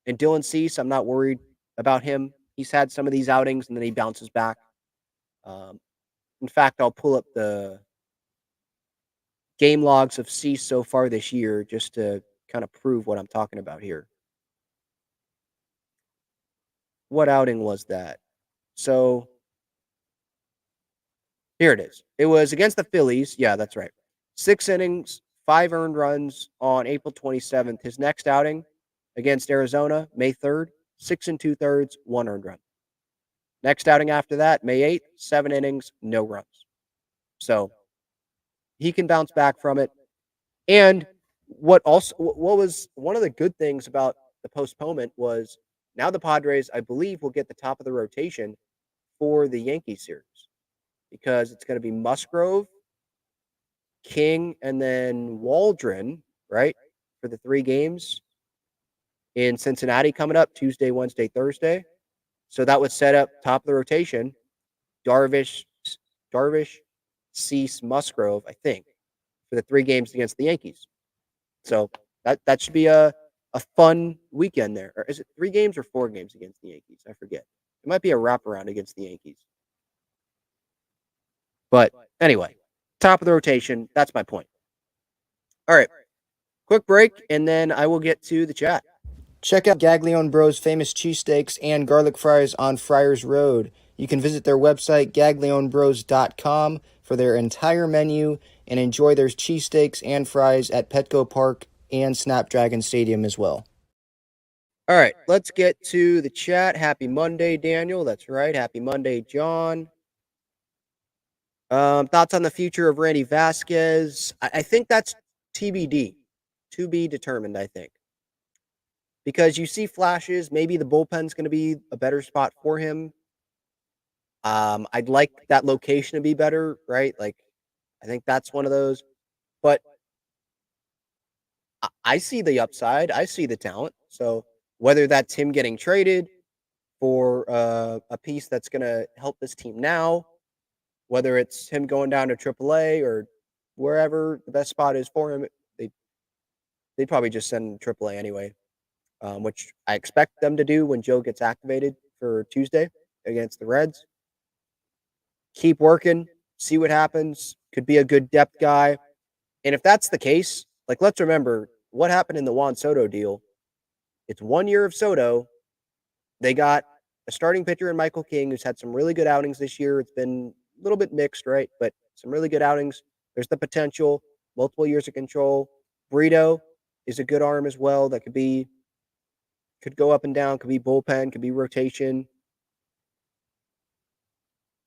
And Dylan Cease, I'm not worried about him. He's had some of these outings and then he bounces back. Um, in fact, I'll pull up the game logs of Cease so far this year just to kind of prove what I'm talking about here. What outing was that? So here it is. It was against the Phillies. Yeah, that's right. 6 innings, 5 earned runs on April 27th. His next outing against Arizona, May 3rd, 6 2/3, 1 earned run. Next outing after that, May 8th, 7 innings, no runs. So he can bounce back from it. And what was one of the good things about the postponement was now the Padres, I believe, will get the top of the rotation for the Yankee series because it's going to be Musgrove, King, and then Waldron, right, for the 3 games in Cincinnati coming up Tuesday, Wednesday, Thursday. So that would set up top of the rotation, Darvish, Cease, Musgrove, I think, for the 3 games against the Yankees. So that should be a fun weekend there. Or is it 3 games or 4 games against the Yankees? I forget. It might be a wraparound against the Yankees. But anyway, top of the rotation. That's my point. All right. Quick break, and then I will get to the chat. Check out Gaglione Bros' famous cheesesteaks and garlic fries on Friars Road. You can visit their website, gaglionebros.com, for their entire menu and enjoy their cheesesteaks and fries at Petco Park and Snapdragon Stadium as well. All right, let's get to the chat. Happy Monday, Daniel. That's right. Happy Monday, John. Thoughts on the future of Randy Vasquez? I think that's TBD, to be determined, I think. Because you see flashes, maybe the bullpen's going to be a better spot for him. I'd like that location to be better, right? Like, I think that's one of those. But I see the upside. I see the talent. So whether that's him getting traded for a piece that's going to help this team now, whether it's him going down to AAA or wherever the best spot is for him, they'd probably just send him to AAA anyway, which I expect them to do when Joe gets activated for Tuesday against the Reds. Keep working, see what happens. Could be a good depth guy. And if that's the case, like, let's remember what happened in the Juan Soto deal. It's 1 year of Soto. They got a starting pitcher in Michael King, who's had some really good outings this year. It's been a little bit mixed, right? But some really good outings. There's the potential, multiple years of control. Brito is a good arm as well that could go up and down, could be bullpen, could be rotation.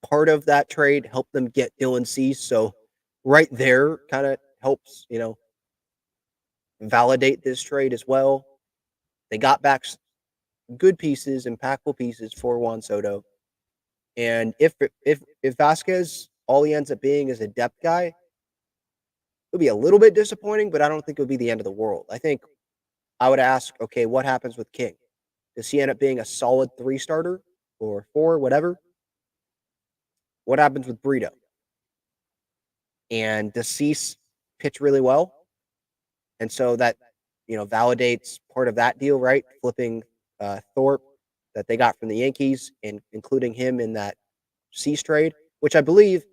Part of that trade helped them get Dylan Cease. So right there kind of helps, validate this trade as well. They got back good pieces, impactful pieces for Juan Soto. And if Vasquez, all he ends up being is a depth guy, it'll be a little bit disappointing, but I don't think it'll be the end of the world. I think I would ask, okay, what happens with King? Does he end up being a solid 3 starter or 4, whatever? What happens with Brito? And does Cease pitch really well? And so that, validates part of that deal, right? Flipping Thorpe that they got from the Yankees and including him in that Cease trade, which I believe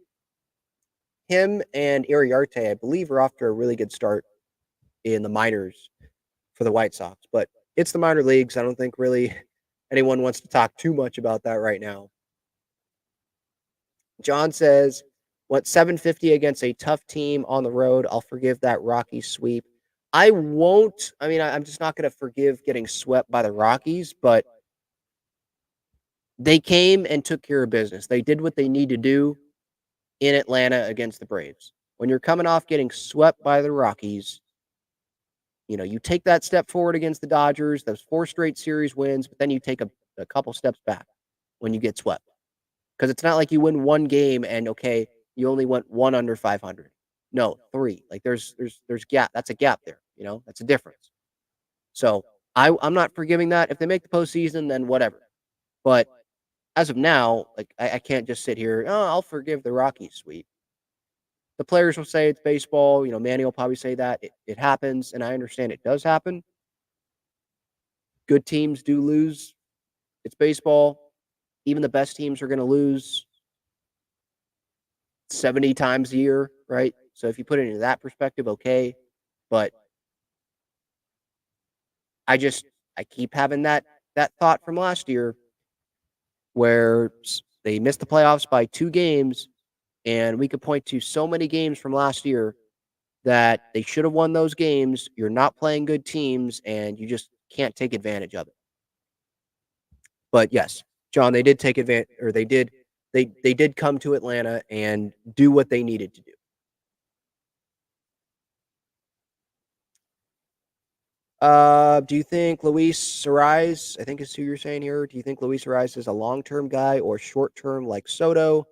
him and Iriarte, I believe, are off to a really good start in the minors for the White Sox. But it's the minor leagues. I don't think really anyone wants to talk too much about that right now. John says, what, 750 against a tough team on the road? I'll forgive that Rocky sweep. I won't. I mean, I'm just not going to forgive getting swept by the Rockies, but they came and took care of business. They did what they need to do in Atlanta against the Braves. when you're coming off getting swept by the Rockies, you take that step forward against the Dodgers, those 4 straight series wins, but then you take a couple steps back when you get swept. Because it's not like you win one game and, okay, you only went 1 under 500. No, 3. Like, there's gap. That's a gap there, That's a difference. So, I'm not forgiving that. If they make the postseason, then whatever. But as of now, like, I can't just sit here, "Oh, I'll forgive the Rockies sweep." The players will say it's baseball. Manny will probably say that. It happens, and I understand it does happen. Good teams do lose. It's baseball. Even the best teams are going to lose 70 times a year, right? So if you put it into that perspective, okay. But I keep having that thought from last year where they missed the playoffs by 2 games, and we could point to so many games from last year that they should have won those games. You're not playing good teams, and you just can't take advantage of it. But yes, John, they did take advantage, or they did come to Atlanta and do what they needed to do. Do you think Luis Ariz, I think is who you're saying here, do you think Luis Ariz is a long-term guy or short-term like Soto?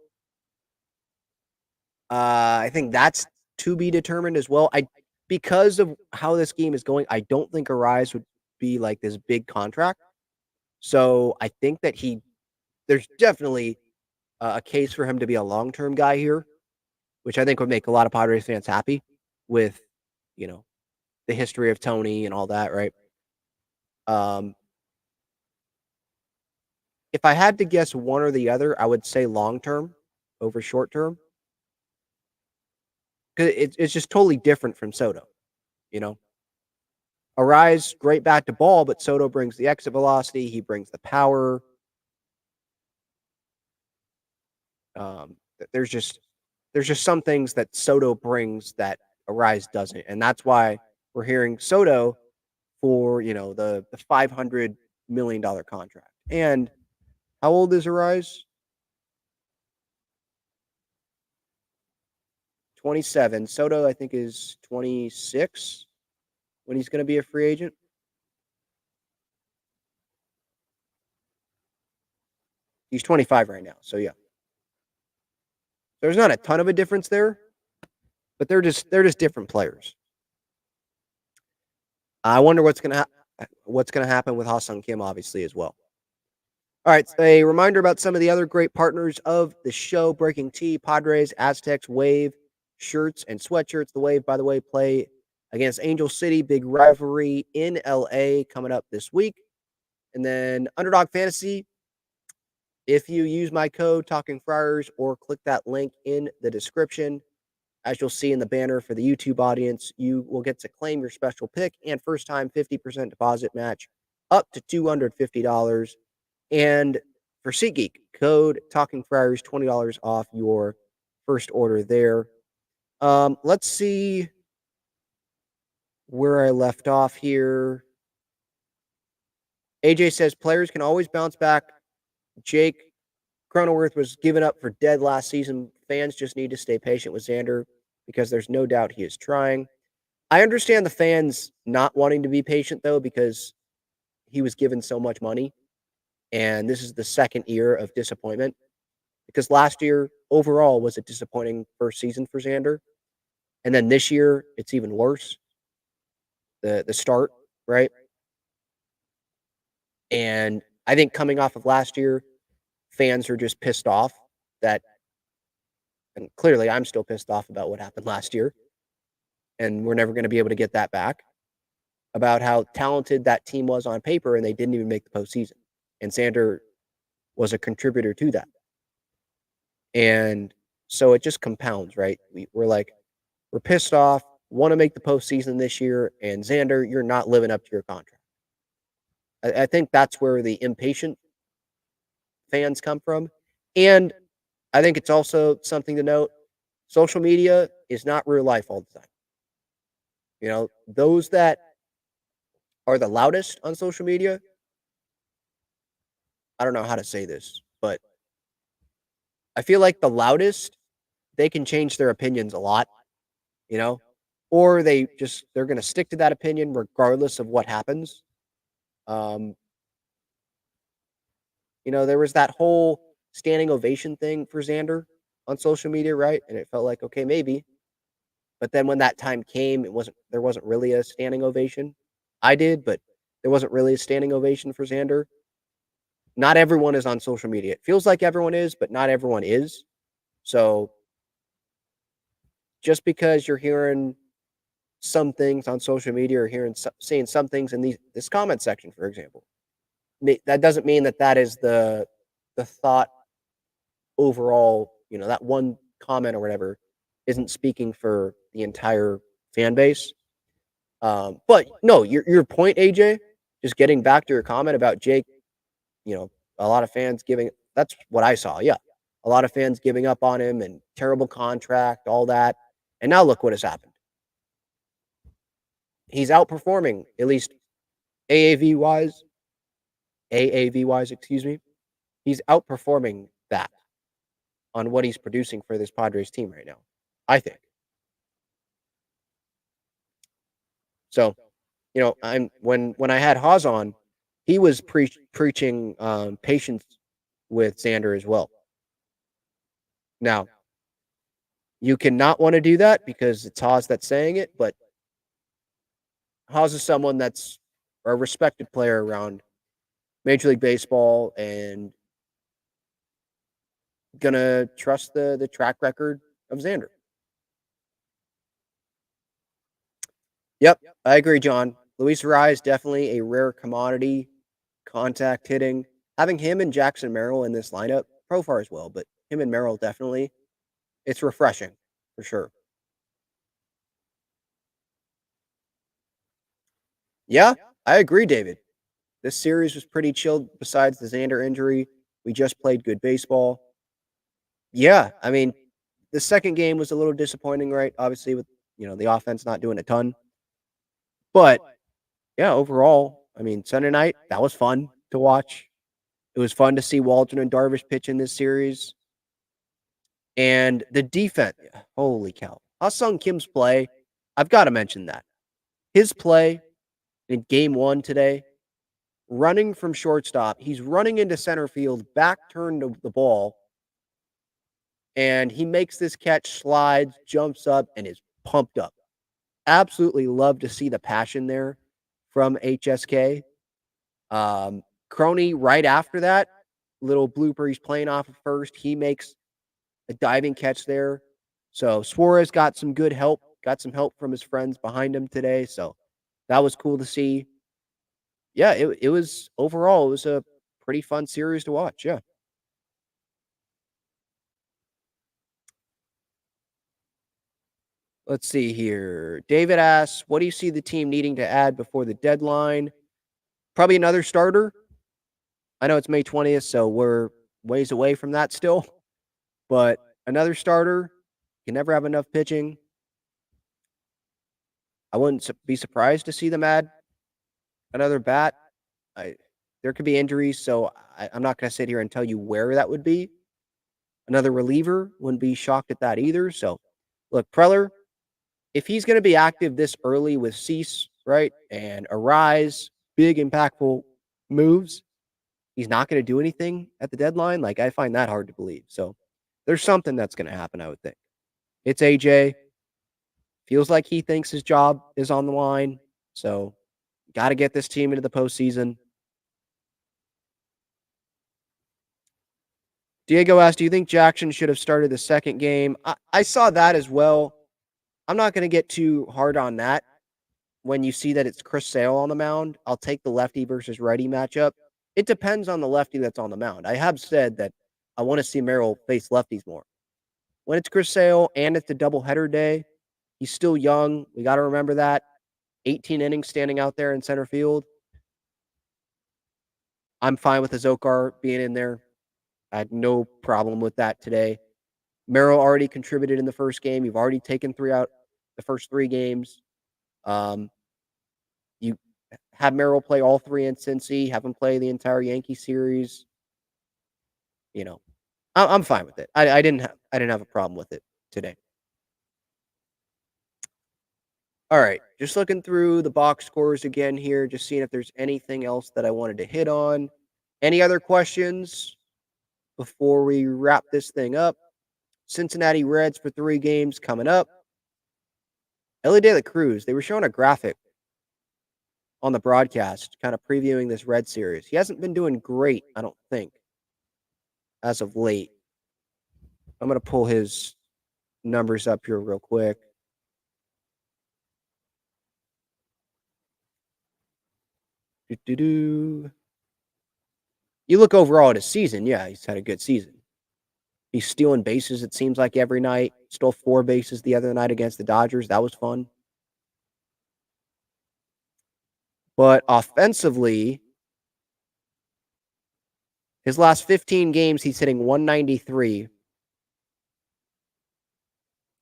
I think that's to be determined as well. Because of how this game is going, I don't think Ariz would be like this big contract. So I think that there's definitely a case for him to be a long-term guy here, which I think would make a lot of Padres fans happy with, the history of Tony and all that, right? If I had to guess one or the other, I would say long-term over short-term. Because it's just totally different from Soto, Ariz, great bat to ball, but Soto brings the exit velocity. He brings the power. Um, there's just some things that Soto brings that Ariz doesn't, and that's why we're hearing Soto for the $500 million contract. And how old is Ariz? 27. Soto, I think, is 26 when he's going to be a free agent. He's 25 right now, so yeah. There's not a ton of a difference there, but they're just different players. I wonder what's going to happen with Ha-Seong Kim, obviously, as well. All right, so a reminder about some of the other great partners of the show: Breaking Tea, Padres, Aztecs, Wave, shirts and sweatshirts. The Wave, by the way, play against Angel City, big rivalry in LA coming up this week. And then Underdog Fantasy. If you use my code Talking Friars or click that link in the description, as you'll see in the banner for the YouTube audience, you will get to claim your special pick and first time 50% deposit match up to $250. And for SeatGeek, code Talking Friars, $20 off your first order there. Let's see where I left off here. AJ says players can always bounce back. Jake Cronenworth was given up for dead last season. Fans just need to stay patient with Xander because there's no doubt he is trying. I understand the fans not wanting to be patient, though, because he was given so much money. And this is the second year of disappointment. Because last year, overall, was a disappointing first season for Xander. And then this year, it's even worse. The start, right? And I think coming off of last year, fans are just pissed off that, and clearly I'm still pissed off about what happened last year, and we're never going to be able to get that back, about how talented that team was on paper, and they didn't even make the postseason. And Xander was a contributor to that. And so it just compounds, right? We're pissed off, want to make the postseason this year, and Xander, you're not living up to your contract. I think that's where the impatient fans come from. And I think it's also something to note, social media is not real life all the time. Those that are the loudest on social media, I don't know how to say this, but I feel like the loudest, they can change their opinions a lot you know, or they're going to stick to that opinion regardless of what happens. Um, there was that whole standing ovation thing for Xander on social media, right? And it felt like, okay, maybe. But then when that time came, there wasn't really a standing ovation. I did, but there wasn't really a standing ovation for Xander. Not everyone is on social media. It feels like everyone is, but not everyone is. So just because you're hearing some things on social media or seeing some things in this comment section, for example, that doesn't mean that is the thought overall. That one comment or whatever isn't speaking for the entire fan base. But no, your point, AJ. Just getting back to your comment about Jake, a lot of fans giving. That's what I saw. Yeah, a lot of fans giving up on him and terrible contract, all that. And now look what has happened. He's outperforming, at least AAV wise. AAV wise, excuse me. He's outperforming that on what he's producing for this Padres team right now, I think. So, when I had Haas on, he was preaching patience with Xander as well. Now, you cannot want to do that because it's Haas that's saying it, but Haas is someone that's a respected player around Major League Baseball and gonna trust the track record of Xander. Yep, I agree, John. Luis Rise definitely a rare commodity, contact hitting. Having him and Jackson Merrill in this lineup, Profar as well, but him and Merrill definitely, it's refreshing for sure. Yeah, I agree, David. This series was pretty chilled besides the Xander injury. We just played good baseball. Yeah, I mean, the second game was a little disappointing, right? Obviously, with the offense not doing a ton. But yeah, overall, I mean, Sunday night, that was fun to watch. It was fun to see Waldron and Darvish pitch in this series. And the defense, holy cow. Ha-Sung Kim's play, I've got to mention that. His play in game one today, running from shortstop, he's running into center field, back turned to the ball, and he makes this catch, slides, jumps up, and is pumped up. Absolutely love to see the passion there from HSK. Crony, right after that, little blooper, he's playing off of first. He makes a diving catch there. So Suarez got some good help, got some help from his friends behind him today. So that was cool to see. Yeah, it was overall, it was a pretty fun series to watch. Yeah. Let's see here. David asks, what do you see the team needing to add before the deadline? Probably another starter. I know it's May 20th, so we're ways away from that still. But another starter, you can never have enough pitching. I wouldn't be surprised to see them add another bat. There could be injuries, so I'm not going to sit here and tell you where that would be. Another reliever, wouldn't be shocked at that either. So, look, Preller, if he's going to be active this early with Cease, right, and Arise, big impactful moves, he's not going to do anything at the deadline. Like, I find that hard to believe. So, there's something that's going to happen, I would think. It's AJ. Feels like he thinks his job is on the line. So, got to get this team into the postseason. Diego asked, do you think Jackson should have started the second game? I saw that as well. I'm not going to get too hard on that. When you see that it's Chris Sale on the mound, I'll take the lefty versus righty matchup. It depends on the lefty that's on the mound. I have said that I want to see Merrill face lefties more. When it's Chris Sale and it's a doubleheader day, he's still young. We got to remember that. 18 innings standing out there in center field. I'm fine with Azokar being in there. I had no problem with that today. Merrill already contributed in the first game. You've already taken 3 out the first 3 games. You have Merrill play all 3 in Cincy, have him play the entire Yankee series. I'm fine with it. I didn't have a problem with it today. All right, just looking through the box scores again here, just seeing if there's anything else that I wanted to hit on. Any other questions before we wrap this thing up? Cincinnati Reds for 3 games coming up. Elly De La Cruz, they were showing a graphic on the broadcast, kind of previewing this Red series. He hasn't been doing great, I don't think, as of late. I'm going to pull his numbers up here real quick. You look overall at his season, yeah, he's had a good season. He's stealing bases, it seems like, every night. Stole 4 bases the other night against the Dodgers. That was fun. But offensively, his last 15 games, he's hitting 193.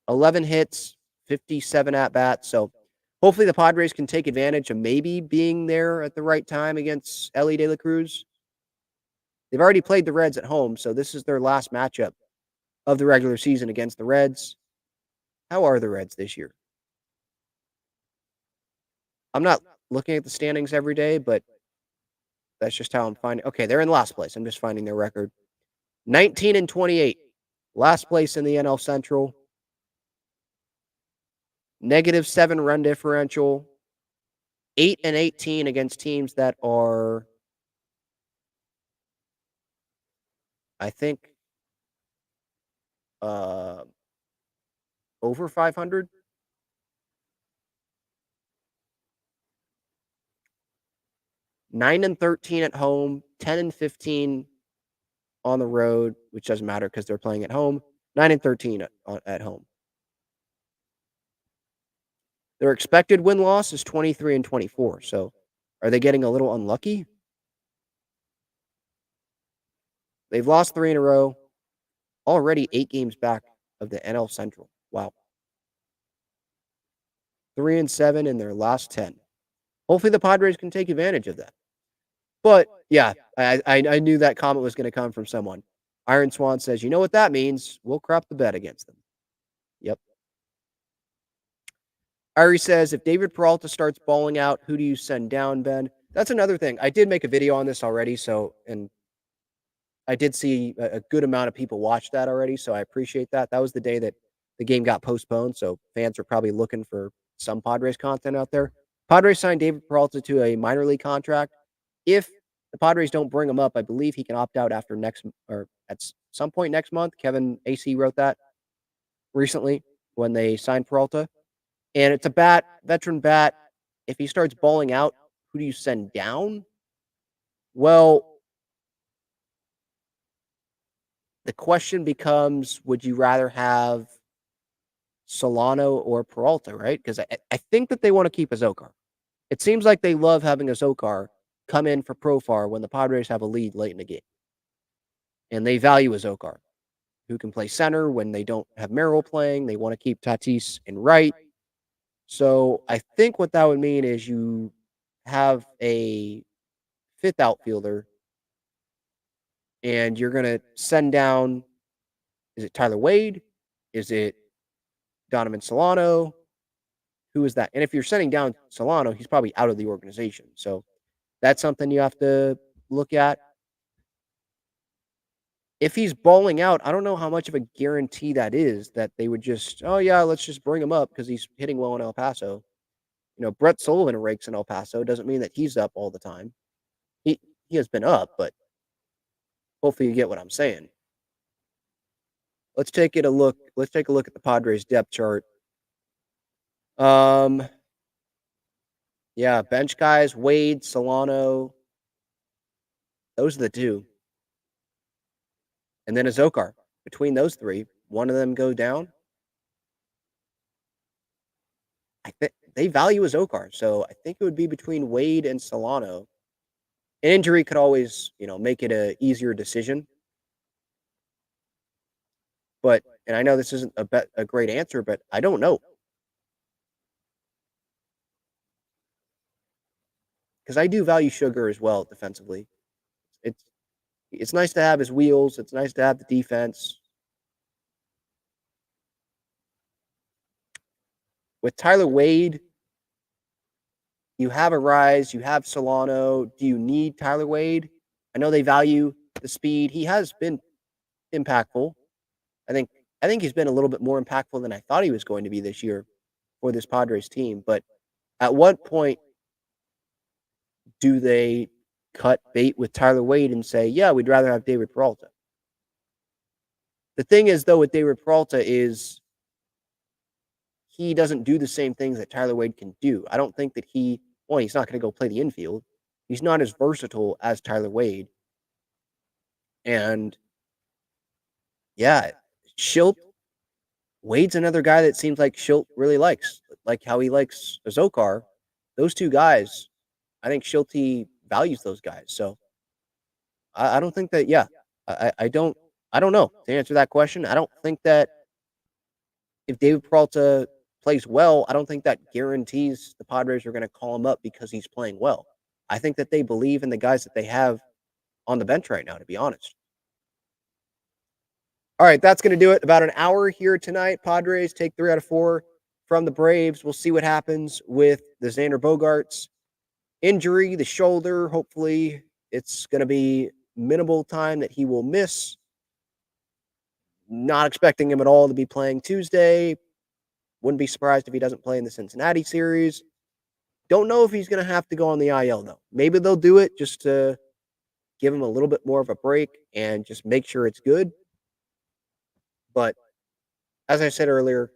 11 hits, 57 at-bats. So hopefully the Padres can take advantage of maybe being there at the right time against Elly De La Cruz. They've already played the Reds at home, so this is their last matchup of the regular season against the Reds. How are the Reds this year? I'm not looking at the standings every day, but that's just how I'm finding. Okay, they're in last place. I'm just finding their record. 19-28. Last place in the NL Central. -7 run differential. 8-18 against teams that are, I think, over 500. 9-13 at home, 10-15 on the road, which doesn't matter because they're playing at home. 9-13 at home. Their expected win-loss is 23-24. So are they getting a little unlucky? They've lost 3 in a row. Already 8 games back of the NL Central. Wow. 3-7 in their last 10. Hopefully the Padres can take advantage of that. But yeah, I knew that comment was going to come from someone. Iron Swan says, you know what that means? We'll crop the bet against them. Yep. Ari says, if David Peralta starts balling out, who do you send down, Ben? That's another thing. I did make a video on this already, and I did see a good amount of people watch that already, so I appreciate that. That was the day that the game got postponed, so fans are probably looking for some Padres content out there. Padres signed David Peralta to a minor league contract. If the Padres don't bring him up, I believe he can opt out after at some point next month. Kevin AC wrote that recently when they signed Peralta. And it's a veteran bat. If he starts balling out, who do you send down? Well, the question becomes, would you rather have Solano or Peralta, right? Because I think that they want to keep Azokar. It seems like they love having Azokar come in for Profar when the Padres have a lead late in the game. And they value Azokar, who can play center when they don't have Merrill playing. They want to keep Tatis in right. So I think what that would mean is you have a 5th outfielder and you're going to send down, is it Tyler Wade? Is it Donovan Solano? Who is that? And if you're sending down Solano, he's probably out of the organization. So that's something you have to look at. If he's balling out, I don't know how much of a guarantee that is that they would just, oh, yeah, let's just bring him up because he's hitting well in El Paso. You know, Brett Sullivan rakes in El Paso. Doesn't mean that he's up all the time. He has been up, but hopefully you get what I'm saying. Let's take a look at the Padres depth chart. Yeah, bench guys, Wade, Solano. Those are the 2. And then Azokar. Between those 3, one of them go down. I think they value Azokar, so I think it would be between Wade and Solano. An injury could always, make it a easier decision. But, and I know this isn't a great answer, but I don't know. Because I do value Sugar as well defensively. It's nice to have his wheels. It's nice to have the defense. With Tyler Wade, You have a Rise, you have Solano. Do you need Tyler Wade? I know they value the speed. He has been impactful. I think he's been a little bit more impactful than I thought he was going to be this year for this Padres team. But at what point do they cut bait with Tyler Wade and say, yeah, we'd rather have David Peralta? The thing is, though, with David Peralta is he doesn't do the same things that Tyler Wade can do. I don't think that he's not going to go play the infield. He's not as versatile as Tyler Wade. And yeah, Schilt, Wade's another guy that seems like Schilt really likes, like how he likes Azokar. Those two guys, I think Schilt values those guys. So I don't think that, I don't know to answer that question. I don't think that if David Peralta plays well, I don't think that guarantees the Padres are going to call him up because he's playing well. I think that they believe in the guys that they have on the bench right now, to be honest. All right, that's going to do it. About an hour here tonight. Padres take 3 out of 4 from the Braves. We'll see what happens with the Xander Bogaerts injury, the shoulder. Hopefully, it's going to be minimal time that he will miss. Not expecting him at all to be playing Tuesday. Wouldn't be surprised if he doesn't play in the Cincinnati series. Don't know if he's going to have to go on the IL, though. Maybe they'll do it just to give him a little bit more of a break and just make sure it's good. But as I said earlier,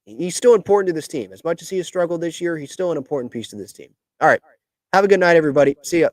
he's still important to this team. As much as he has struggled this year, he's still an important piece to this team. All right. Have a good night, everybody. See ya.